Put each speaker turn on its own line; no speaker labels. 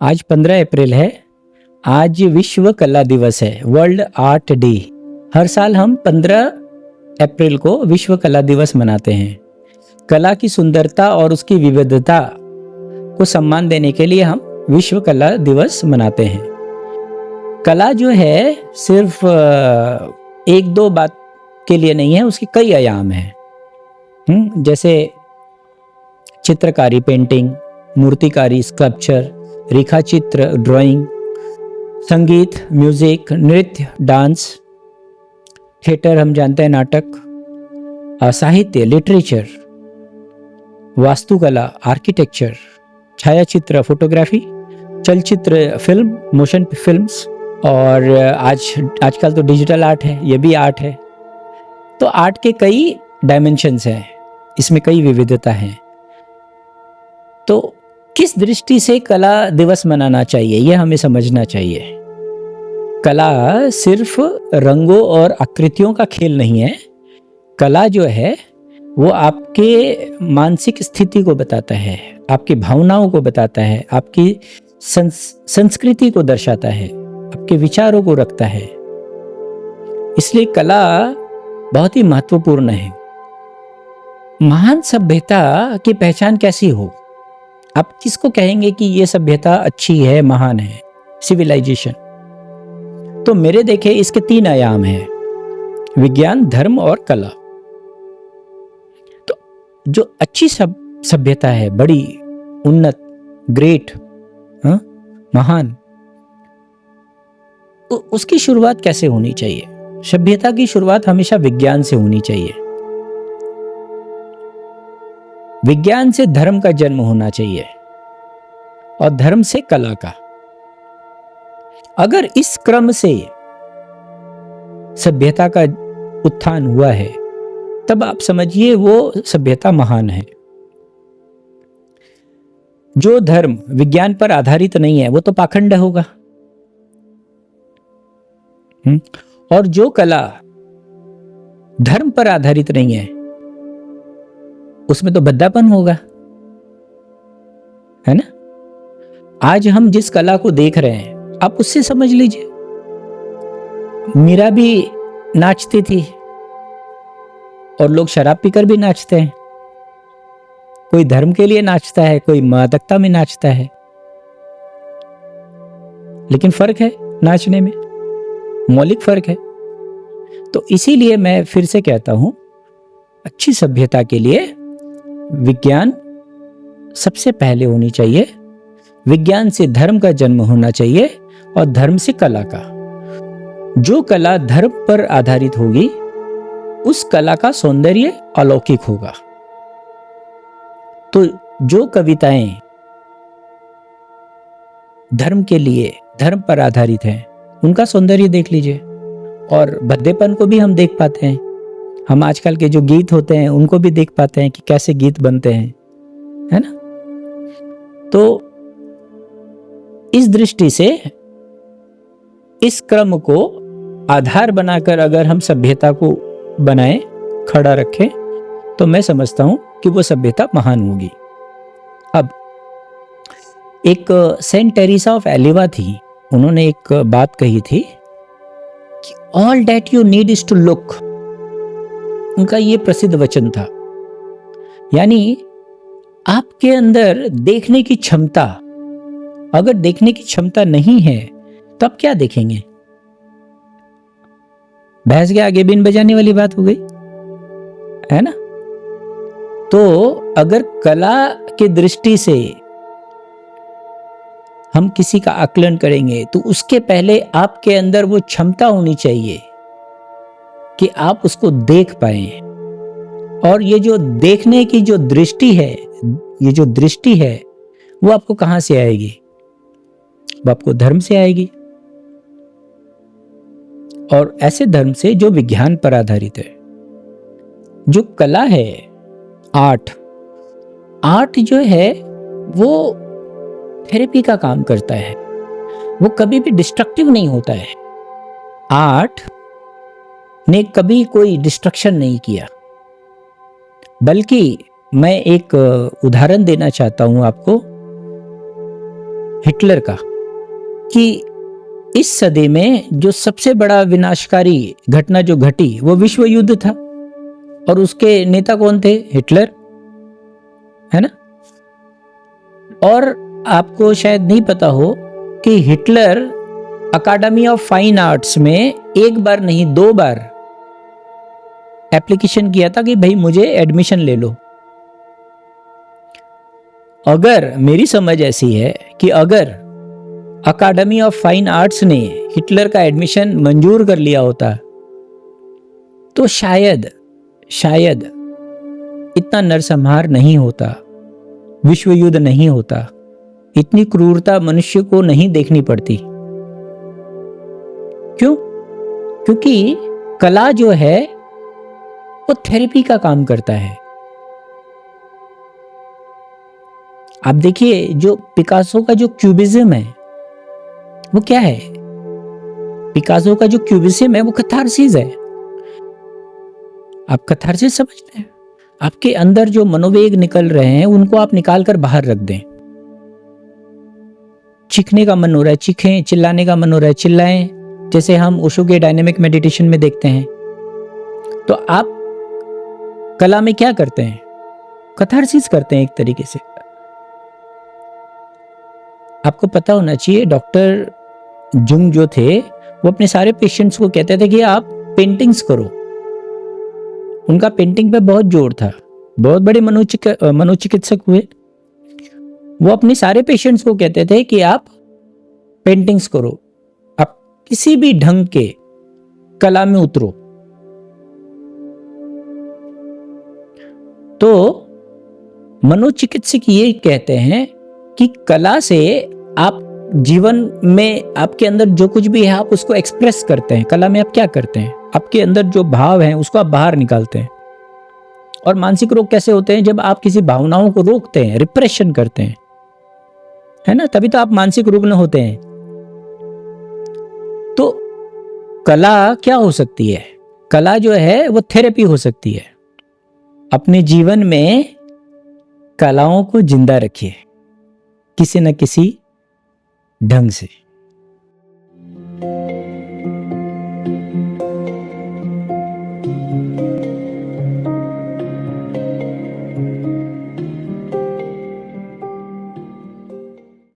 आज 15 अप्रैल है। आज विश्व कला दिवस है, वर्ल्ड आर्ट डे। हर साल हम 15 अप्रैल को विश्व कला दिवस मनाते हैं। कला की सुंदरता और उसकी विविधता को सम्मान देने के लिए हम विश्व कला दिवस मनाते हैं। कला जो है सिर्फ एक दो बात के लिए नहीं है, उसके कई आयाम हैं। जैसे चित्रकारी, पेंटिंग, मूर्तिकारी, स्कल्पचर, रेखाचित्र, ड्राइंग, संगीत, म्यूजिक, नृत्य, डांस, थिएटर, हम जानते हैं नाटक, साहित्य, लिटरेचर, वास्तुकला, आर्किटेक्चर, छायाचित्र, फोटोग्राफी, चलचित्र, फिल्म, मोशन फिल्म्स, और आजकल तो डिजिटल आर्ट है, ये भी आर्ट है। तो आर्ट के कई डायमेंशंस हैं, इसमें कई विविधता हैं। तो किस दृष्टि से कला दिवस मनाना चाहिए, यह हमें समझना चाहिए। कला सिर्फ रंगों और आकृतियों का खेल नहीं है। कला जो है वो आपके मानसिक स्थिति को बताता है, आपकी भावनाओं को बताता है, आपकी संस्कृति को दर्शाता है, आपके विचारों को रखता है। इसलिए कला बहुत ही महत्वपूर्ण है। महान सभ्यता की पहचान कैसी हो? आप किसको कहेंगे कि ये सभ्यता अच्छी है, महान है? सिविलाइजेशन। तो मेरे देखे इसके 3 आयाम हैं, विज्ञान, धर्म और कला। तो जो अच्छी सभ्यता है, बड़ी, उन्नत, ग्रेट, महान, उसकी शुरुआत कैसे होनी चाहिए? सभ्यता की शुरुआत हमेशा विज्ञान से होनी चाहिए। विज्ञान से धर्म का जन्म होना चाहिए और धर्म से कला का। अगर इस क्रम से सभ्यता का उत्थान हुआ है, तब आप समझिए वो सभ्यता महान है। जो धर्म विज्ञान पर आधारित नहीं है, वो तो पाखंड होगा। और जो कला धर्म पर आधारित नहीं है, उसमें तो भद्दापन होगा, है ना? आज हम जिस कला को देख रहे हैं, आप उससे समझ लीजिए। मीरा भी नाचती थी और लोग शराब पीकर भी नाचते हैं। कोई धर्म के लिए नाचता है, कोई मादकता में नाचता है, लेकिन फर्क है नाचने में, मौलिक फर्क है। तो इसीलिए मैं फिर से कहता हूं, अच्छी सभ्यता के लिए विज्ञान सबसे पहले होनी चाहिए। विज्ञान से धर्म का जन्म होना चाहिए और धर्म से कला का। जो कला धर्म पर आधारित होगी, उस कला का सौंदर्य अलौकिक होगा। तो जो कविताएं धर्म के लिए, धर्म पर आधारित हैं, उनका सौंदर्य देख लीजिए। और भद्देपन को भी हम देख पाते हैं। हम आजकल के जो गीत होते हैं उनको भी देख पाते हैं कि कैसे गीत बनते हैं, है ना? तो इस दृष्टि से इस क्रम को आधार बनाकर अगर हम सभ्यता को बनाएं, खड़ा रखें, तो मैं समझता हूं कि वो सभ्यता महान होगी। अब एक सेंट टेरेसा ऑफ एलिवा थी, उन्होंने एक बात कही थी कि all that you need is to look. उनका ये प्रसिद्ध वचन था। यानी आपके अंदर देखने की क्षमता, अगर देखने की क्षमता नहीं है तो आप क्या देखेंगे? भैंस के आगे बीन बजाने वाली बात हो गई, है ना? तो अगर कला की दृष्टि से हम किसी का आकलन करेंगे, तो उसके पहले आपके अंदर वो क्षमता होनी चाहिए कि आप उसको देख पाए। और ये जो देखने की जो दृष्टि है, ये जो दृष्टि है, वो आपको कहां से आएगी? वो आपको धर्म से आएगी, और ऐसे धर्म से जो विज्ञान पर आधारित है। जो कला है, आर्ट जो है वो थेरेपी का काम करता है। वो कभी भी डिस्ट्रक्टिव नहीं होता है। आर्ट ने कभी कोई डिस्ट्रक्शन नहीं किया, बल्कि मैं एक उदाहरण देना चाहता हूं आपको हिटलर का कि इस सदी में जो सबसे बड़ा विनाशकारी घटना जो घटी वो विश्व युद्ध था, और उसके नेता कौन थे? हिटलर, है ना। और आपको शायद नहीं पता हो कि हिटलर अकादमी ऑफ फाइन आर्ट्स में एक बार नहीं 2 बार एप्लीकेशन किया था कि भाई मुझे एडमिशन ले लो। अगर मेरी समझ ऐसी है कि अगर अकादमी ऑफ फाइन आर्ट्स ने हिटलर का एडमिशन मंजूर कर लिया होता तो शायद इतना नरसंहार नहीं होता, विश्व युद्ध नहीं होता, इतनी क्रूरता मनुष्य को नहीं देखनी पड़ती। क्यों? क्योंकि कला जो है वो थेरेपी का काम करता है। आप देखिए, जो पिकासो का जो क्यूबिज्म है वो क्या है? पिकासो का जो क्यूबिज्म है वो कैथारसिस है। आप कैथारसिस समझते हैं? आपके अंदर जो मनोवेग निकल रहे हैं उनको आप निकाल कर बाहर रख दें। चीखने का मन हो रहा है, चीखें, चिल्लाने का मन हो रहा है, चिल्लाएं, जैसे हम ओशो के डायनेमिक मेडिटेशन में देखते हैं। तो आप कला में क्या करते हैं? कैथारसिस करते हैं एक तरीके से। आपको पता होना चाहिए, डॉक्टर जुंग जो थे वो अपने सारे पेशेंट्स को कहते थे कि आप पेंटिंग्स करो। उनका पेंटिंग पे बहुत जोर था। बहुत बड़े मनोचिकित्सक हुए। वो अपने सारे पेशेंट्स को कहते थे कि आप पेंटिंग्स करो, आप किसी भी ढंग के कला में उतरो। तो मनोचिकित्सक ये कहते हैं कि कला से आप जीवन में आपके अंदर जो कुछ भी है आप उसको एक्सप्रेस करते हैं। कला में आप क्या करते हैं? आपके अंदर जो भाव हैं उसको आप बाहर निकालते हैं। और मानसिक रोग कैसे होते हैं? जब आप किसी भावनाओं को रोकते हैं, रिप्रेशन करते हैं, है ना, तभी तो आप मानसिक रुग्ण होते हैं। तो कला क्या हो सकती है? कला जो है वो थेरेपी हो सकती है। अपने जीवन में कलाओं को जिंदा रखिए किसी न किसी ढंग से।